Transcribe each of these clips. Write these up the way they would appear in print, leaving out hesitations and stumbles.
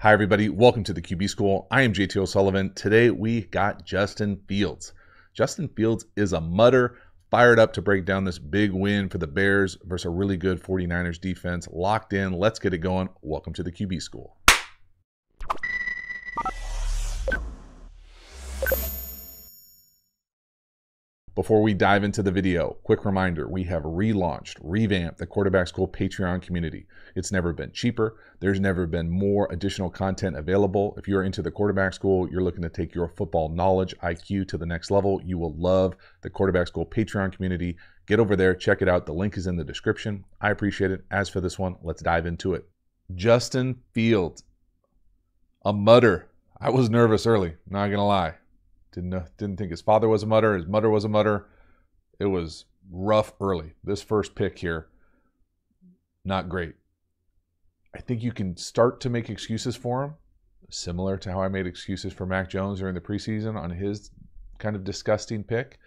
Hi, everybody. Welcome to the QB School. I am JT O'Sullivan. Today, we got Justin Fields. Justin Fields is a mutter, fired up to break down this big win for the Bears versus a really good 49ers defense. Locked in. Let's get it going. Welcome to the QB School. Before we dive into the video, quick reminder, we have revamped the Quarterback School Patreon community. It's never been cheaper. There's never been more additional content available. If you're into the Quarterback School, you're looking to take your football knowledge, IQ to the next level, you will love the Quarterback School Patreon community. Get over there, check it out. The link is in the description. I appreciate it. As for this one, let's dive into it. Justin Fields, a mutter. I was nervous early, not gonna lie. Didn't think his father was a mutter. His mother was a mutter. It was rough early. This first pick here, not great. I think you can start to make excuses for him, similar to how I made excuses for Mac Jones during the preseason on his kind of disgusting pick,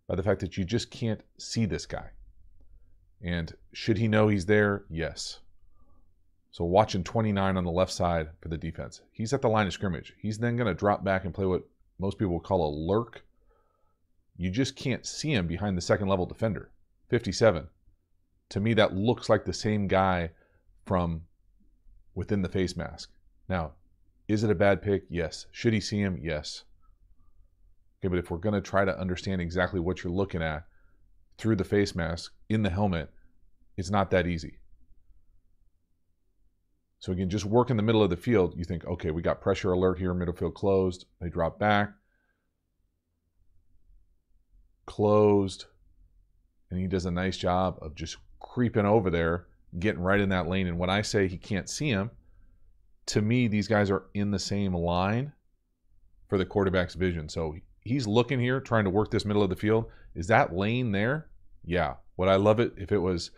by the fact that you just can't see this guy. And should he know he's there? Yes. So watching 29 on the left side for the defense. He's at the line of scrimmage. He's then going to drop back and play what most people would call a lurk. You just can't see him behind the second level defender. 57. To me, that looks like the same guy from within the face mask. Now, is it a bad pick? Yes. Should he see him? Yes. Okay, but if we're going to try to understand exactly what you're looking at through the face mask, in the helmet, it's not that easy. So again, just work in the middle of the field. You think, okay, we got pressure alert here, middle field closed. They drop back. Closed. And he does a nice job of just creeping over there, getting right in that lane. And when I say he can't see him, to me, these guys are in the same line for the quarterback's vision. So he's looking here, trying to work this middle of the field. Is that lane there? Yeah. Would I love it if it was,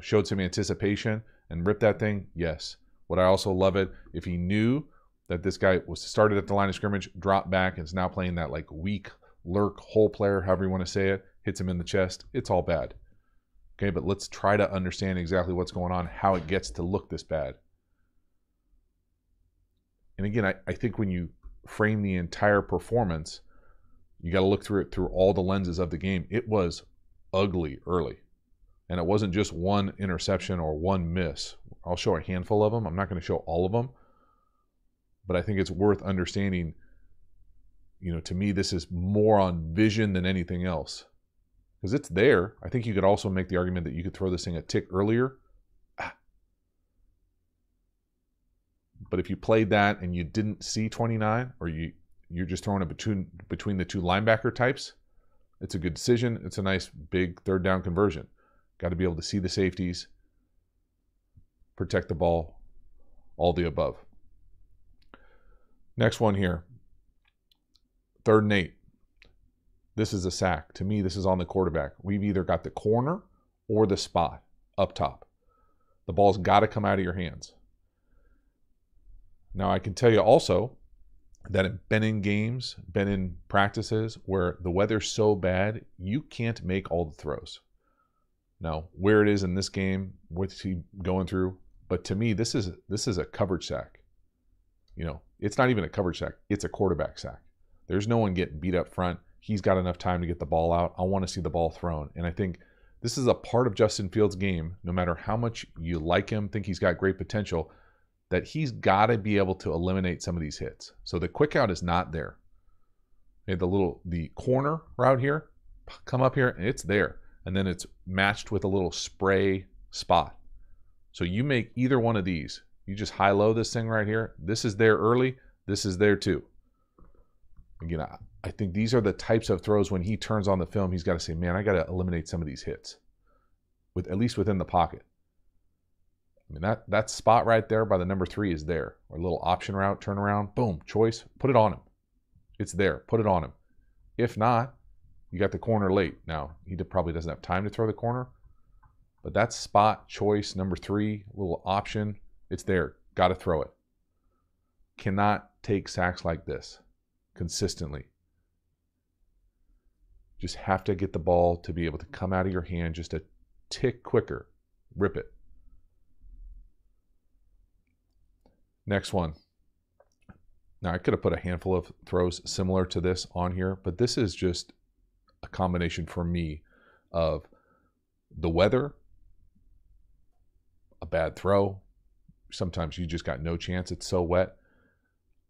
showed some anticipation and ripped that thing? Yes. Would I also love it if he knew that this guy was started at the line of scrimmage, dropped back, and is now playing that like weak lurk hole player, however you want to say it, hits him in the chest? It's all bad. Okay, but let's try to understand exactly what's going on, how it gets to look this bad. And again, I think when you frame the entire performance, you got to look through it through all the lenses of the game. It was ugly early. And it wasn't just one interception or one miss. I'll show a handful of them. I'm not going to show all of them. But I think it's worth understanding, to me, this is more on vision than anything else. Because it's there. I think you could also make the argument that you could throw this thing a tick earlier. But if you played that and you didn't see 29, or you're just throwing it between the two linebacker types, it's a good decision. It's a nice big third down conversion. Got to be able to see the safeties, protect the ball, all the above. Next one here, 3rd and 8. This is a sack. To me, this is on the quarterback. We've either got the corner or the spot up top. The ball's got to come out of your hands. Now, I can tell you also that I've been in games, been in practices where the weather's so bad, you can't make all the throws. Now, where it is in this game, what's he going through? But to me, this is a coverage sack. It's not even a coverage sack. It's a quarterback sack. There's no one getting beat up front. He's got enough time to get the ball out. I want to see the ball thrown. And I think this is a part of Justin Fields' game, no matter how much you like him, think he's got great potential, that he's got to be able to eliminate some of these hits. So the quick out is not there. The corner route here, come up here, and it's there. And then it's matched with a little spray spot. So you make either one of these. You just high-low this thing right here. This is there early. This is there too. Again, I think these are the types of throws when he turns on the film, he's got to say, man, I got to eliminate some of these hits, at least within the pocket. I mean, that spot right there by the number 3 is there. Or a little option route, turnaround, boom, choice, put it on him. It's there. Put it on him. If not, you got the corner late. Now, he probably doesn't have time to throw the corner, but that spot, choice, number 3, little option, it's there. Got to throw it. Cannot take sacks like this consistently. Just have to get the ball to be able to come out of your hand just a tick quicker. Rip it. Next one. Now, I could have put a handful of throws similar to this on here, but this is just a combination for me of the weather, a bad throw. Sometimes you just got no chance. It's so wet.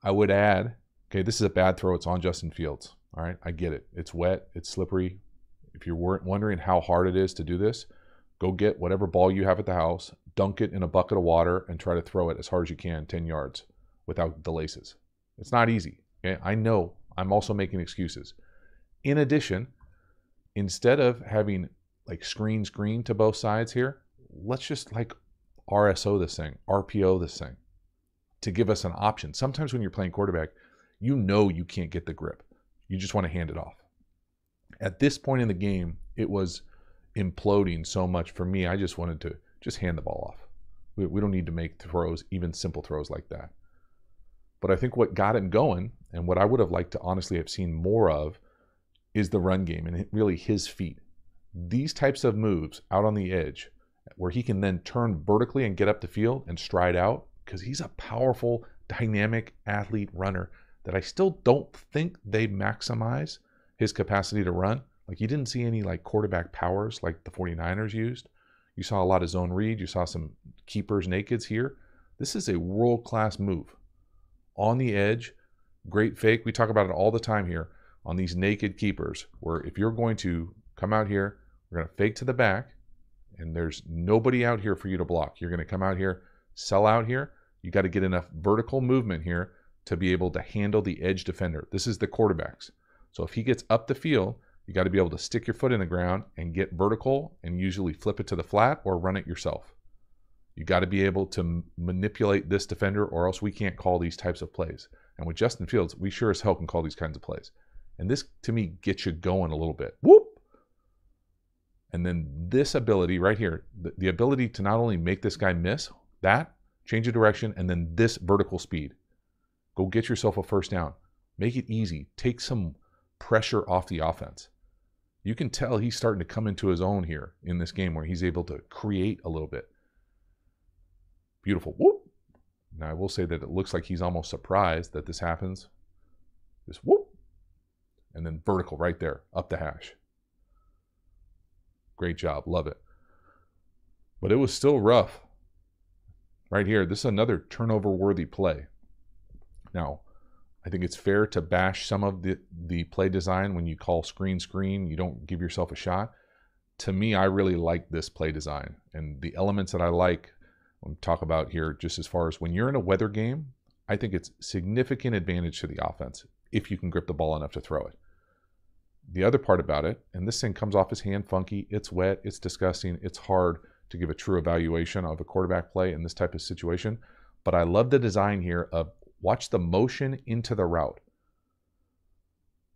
I would add, okay, this is a bad throw. It's on Justin Fields. All right, I get it. It's wet. It's slippery. If you weren't wondering how hard it is to do this, go get whatever ball you have at the house, dunk it in a bucket of water, and try to throw it as hard as you can, 10 yards, without the laces. It's not easy. Okay? I know. I'm also making excuses. In addition, instead of having like screen to both sides here, let's just like RSO this thing, RPO this thing to give us an option. Sometimes when you're playing quarterback, you know you can't get the grip. You just want to hand it off. At this point in the game, it was imploding so much for me. I just wanted to just hand the ball off. We don't need to make throws, even simple throws like that. But I think what got him going, and what I would have liked to honestly have seen more of, is the run game and really his feet. These types of moves out on the edge where he can then turn vertically and get up the field and stride out, because he's a powerful, dynamic athlete runner that I still don't think they maximize his capacity to run. Like, you didn't see any like quarterback powers like the 49ers used. You saw a lot of zone read. You saw some keepers nakeds here. This is a world-class move. On the edge, great fake. We talk about it all the time here on these naked keepers, where if you're going to come out here, we're going to fake to the back, and there's nobody out here for you to block. You're going to come out here, sell out here. You got to get enough vertical movement here to be able to handle the edge defender. This is the quarterbacks. So if he gets up the field, you got to be able to stick your foot in the ground and get vertical and usually flip it to the flat or run it yourself. You got to be able to manipulate this defender, or else we can't call these types of plays. And with Justin Fields, we sure as hell can call these kinds of plays. And this, to me, gets you going a little bit. Whoop! And then this ability right here, the ability to not only make this guy miss, that, change of direction, and then this vertical speed. Go get yourself a first down. Make it easy. Take some pressure off the offense. You can tell he's starting to come into his own here in this game, where he's able to create a little bit. Beautiful. Whoop. Now, I will say that it looks like he's almost surprised that this happens. Just whoop. And then vertical right there, up the hash. Great job. Love it. But it was still rough. Right here, this is another turnover-worthy play. Now, I think it's fair to bash some of the play design when you call screen, you don't give yourself a shot. To me, I really like this play design. And the elements that I like, I'm talk about here, just as far as when you're in a weather game, I think it's significant advantage to the offense if you can grip the ball enough to throw it. The other part about it, and this thing comes off his hand funky, it's wet, it's disgusting, it's hard to give a true evaluation of a quarterback play in this type of situation. But I love the design here of watch the motion into the route.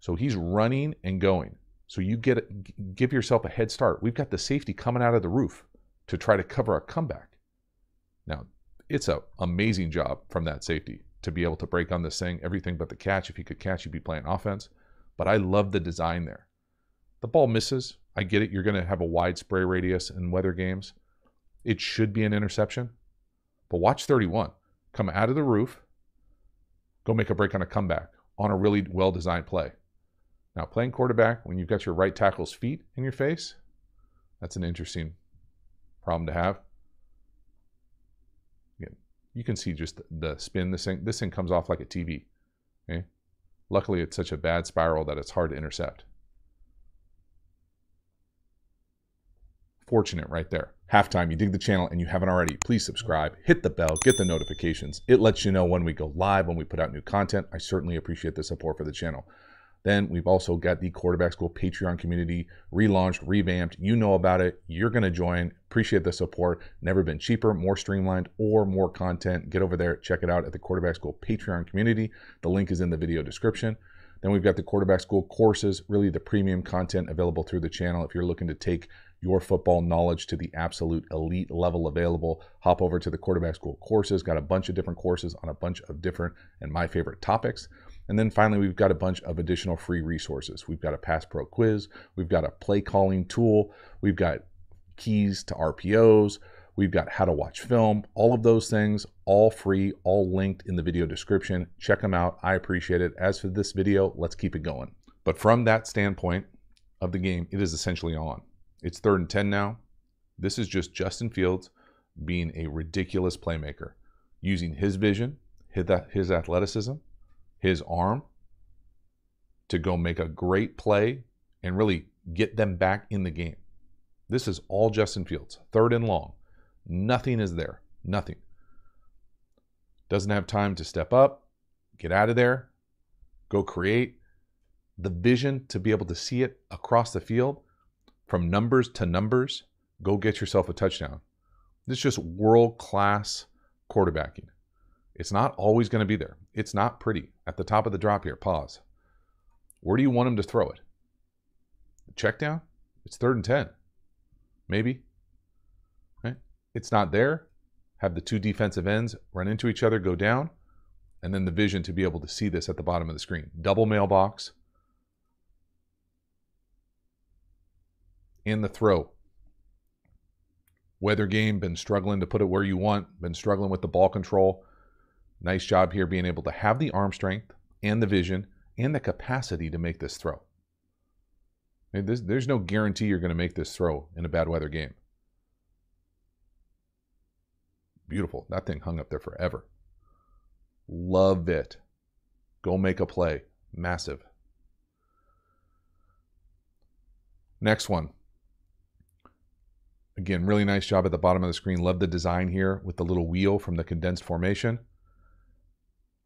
So he's running and going. So you give yourself a head start. We've got the safety coming out of the roof to try to cover a comeback. Now, it's an amazing job from that safety to be able to break on this thing, everything but the catch. If he could catch, he'd be playing offense. But I love the design there. The ball misses. I get it. You're going to have a wide spray radius in weather games. It should be an interception. But watch 31. Come out of the roof. Go make a break on a comeback on a really well-designed play. Now, playing quarterback when you've got your right tackle's feet in your face, that's an interesting problem to have. Again, you can see just the spin. This thing comes off like a TV. Okay? Luckily, it's such a bad spiral that it's hard to intercept. Fortunate right there. Halftime, you dig the channel and you haven't already, please subscribe, hit the bell, get the notifications. It lets you know when we go live, when we put out new content. I certainly appreciate the support for the channel. Then we've also got the Quarterback School Patreon community, relaunched, revamped. You know about it. You're going to join. Appreciate the support. Never been cheaper, more streamlined, or more content. Get over there. Check it out at the Quarterback School Patreon community. The link is in the video description. Then we've got the Quarterback School courses, really the premium content available through the channel. If you're looking to take your football knowledge to the absolute elite level available, hop over to the Quarterback School courses. Got a bunch of different courses on a bunch of different and my favorite topics. And then finally, we've got a bunch of additional free resources. We've got a Pass Pro Quiz. We've got a play calling tool. We've got keys to RPOs. We've got how to watch film, all of those things, all free, all linked in the video description. Check them out. I appreciate it. As for this video, let's keep it going. But from that standpoint of the game, it is essentially on. It's 3rd and 10 now. This is just Justin Fields being a ridiculous playmaker, using his vision, his athleticism, his arm to go make a great play and really get them back in the game. This is all Justin Fields, 3rd and long. Nothing is there, nothing. Doesn't have time to step up, get out of there, go create. The vision to be able to see it across the field, from numbers to numbers, go get yourself a touchdown. This is just world-class quarterbacking. It's not always going to be there. It's not pretty. At the top of the drop here, pause. Where do you want him to throw it? The check down? It's 3rd and 10. Maybe. Right? It's not there. Have the 2 defensive ends run into each other, go down, and then the vision to be able to see this at the bottom of the screen. Double mailbox. And the throw. Weather game, been struggling to put it where you want, been struggling with the ball control. Nice job here being able to have the arm strength and the vision and the capacity to make this throw. There's no guarantee you're going to make this throw in a bad weather game. Beautiful. That thing hung up there forever. Love it. Go make a play. Massive. Next one. Again, really nice job at the bottom of the screen. Love the design here with the little wheel from the condensed formation.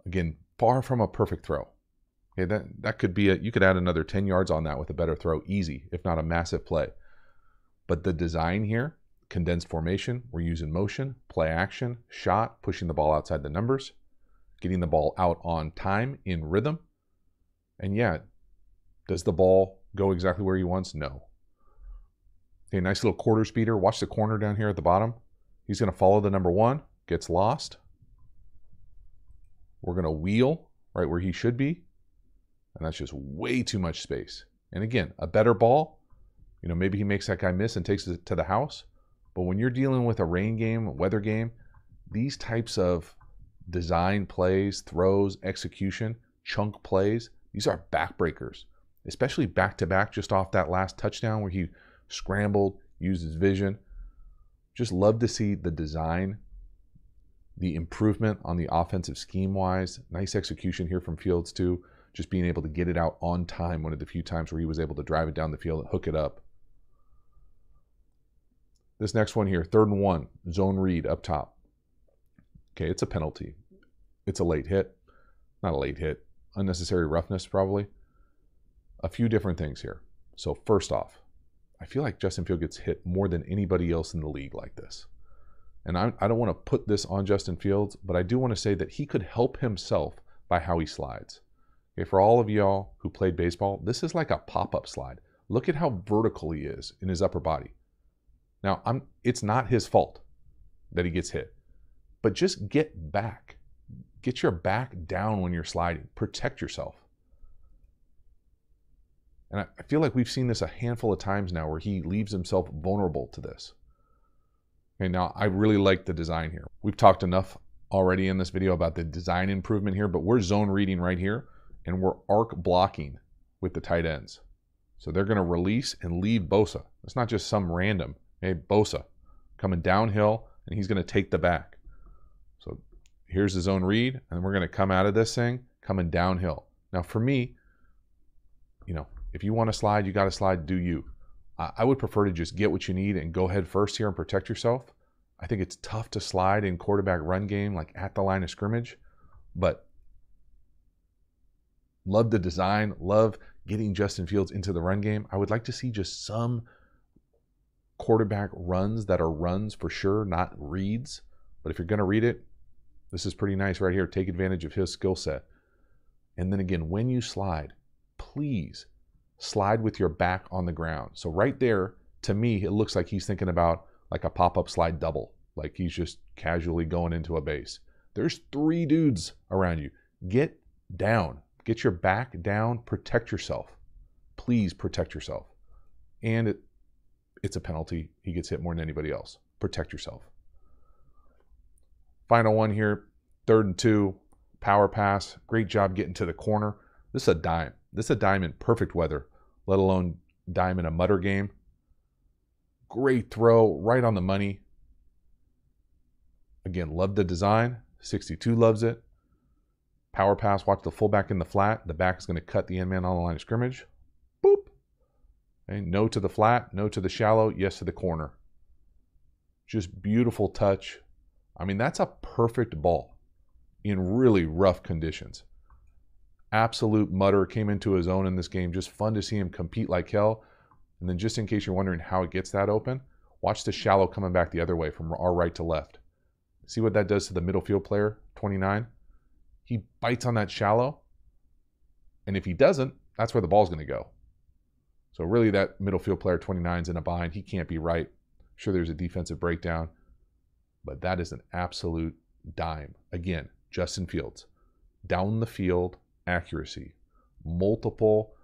Again, far from a perfect throw. Okay, that could be you could add another 10 yards on that with a better throw, easy, if not a massive play. But the design here, condensed formation, we're using motion, play action, shot, pushing the ball outside the numbers, getting the ball out on time in rhythm. And yeah, does the ball go exactly where he wants? No. Okay, nice little quarter speeder. Watch the corner down here at the bottom. He's going to follow the number 1, gets lost. We're going to wheel right where he should be. And that's just way too much space. And again, a better ball, maybe he makes that guy miss and takes it to the house. But when you're dealing with a rain game, a weather game, these types of design plays, throws, execution, chunk plays, these are backbreakers, especially back-to-back just off that last touchdown where he scrambled, used his vision. Just love to see the design, the improvement on the offensive scheme-wise. Nice execution here from Fields too. Just being able to get it out on time, one of the few times where he was able to drive it down the field and hook it up. This next one here, 3rd and 1, zone read up top. Okay, it's a penalty. It's a late hit. Not a late hit. Unnecessary roughness, probably. A few different things here. So first off, I feel like Justin Fields gets hit more than anybody else in the league like this. And I don't want to put this on Justin Fields, but I do want to say that he could help himself by how he slides. Okay, for all of y'all who played baseball, this is like a pop-up slide. Look at how vertical he is in his upper body. Now, it's not his fault that he gets hit, but just get back. Get your back down when you're sliding. Protect yourself. And I feel like we've seen this a handful of times now where he leaves himself vulnerable to this. Okay, now I really like the design here. We've talked enough already in this video about the design improvement here, but we're zone reading right here. And we're arc blocking with the tight ends. So they're going to release and leave Bosa. It's not just some random, hey, Bosa coming downhill, and he's going to take the back. So here's the zone read, and we're going to come out of this thing coming downhill. Now for me, if you want to slide, you got to slide, do you. I would prefer to just get what you need and go head first here and protect yourself. I think it's tough to slide in quarterback run game, like at the line of scrimmage, but love the design, love getting Justin Fields into the run game. I would like to see just some quarterback runs that are runs for sure, not reads. But if you're going to read it, this is pretty nice right here. Take advantage of his skill set. And then again, when you slide, please slide with your back on the ground. So right there, to me, it looks like he's thinking about like a pop-up slide double, like he's just casually going into a base. There's 3 dudes around you. Get down. Get your back down. Protect yourself. Please protect yourself. And it's a penalty. He gets hit more than anybody else. Protect yourself. Final one here, 3rd and 2, power pass. Great job getting to the corner. This is a dime. This is a dime in perfect weather, let alone dime in a mutter game. Great throw, right on the money. Again, love the design. 62 loves it. Power pass, watch the fullback in the flat. The back is going to cut the end man on the line of scrimmage. Boop. Okay, no to the flat, no to the shallow, yes to the corner. Just beautiful touch. I mean, that's a perfect ball in really rough conditions. Absolute mutter, came into his own in this game. Just fun to see him compete like hell. And then just in case you're wondering how it gets that open, watch the shallow coming back the other way from our right to left. See what that does to the middle field player, 29? He bites on that shallow. And if he doesn't, that's where the ball's going to go. So really that middle field player, 29, is in a bind. He can't be right. Sure, there's a defensive breakdown. But that is an absolute dime. Again, Justin Fields. Down the field, accuracy. Multiple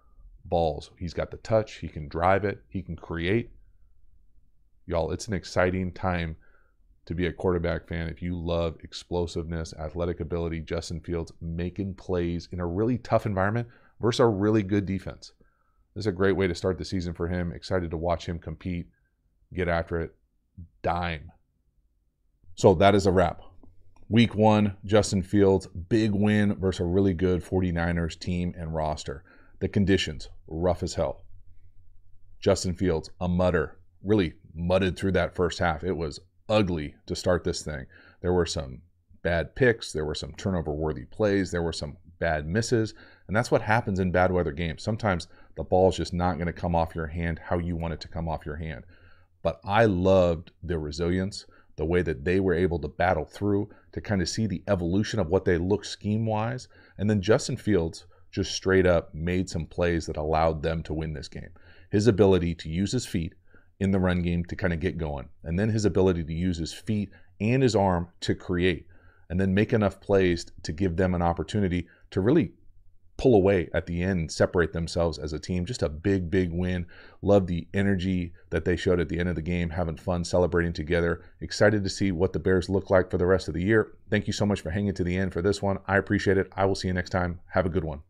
balls. He's got the touch. He can drive it. He can create. Y'all, it's an exciting time to be a quarterback fan. If you love explosiveness, athletic ability, Justin Fields making plays in a really tough environment versus a really good defense. This is a great way to start the season for him. Excited to watch him compete, get after it. Dime. So that is a wrap. Week 1, Justin Fields, big win versus a really good 49ers team and roster. The conditions, rough as hell. Justin Fields, a mutter, really mudded through that first half. It was ugly to start this thing. There were some bad picks. There were some turnover-worthy plays. There were some bad misses. And that's what happens in bad weather games. Sometimes the ball's just not going to come off your hand how you want it to come off your hand. But I loved their resilience, the way that they were able to battle through, to kind of see the evolution of what they look scheme-wise. And then Justin Fields just straight up made some plays that allowed them to win this game. His ability to use his feet in the run game to kind of get going, and then his ability to use his feet and his arm to create, and then make enough plays to give them an opportunity to really pull away at the end and separate themselves as a team. Just a big, big win. Love the energy that they showed at the end of the game, having fun, celebrating together. Excited to see what the Bears look like for the rest of the year. Thank you so much for hanging to the end for this one. I appreciate it. I will see you next time. Have a good one.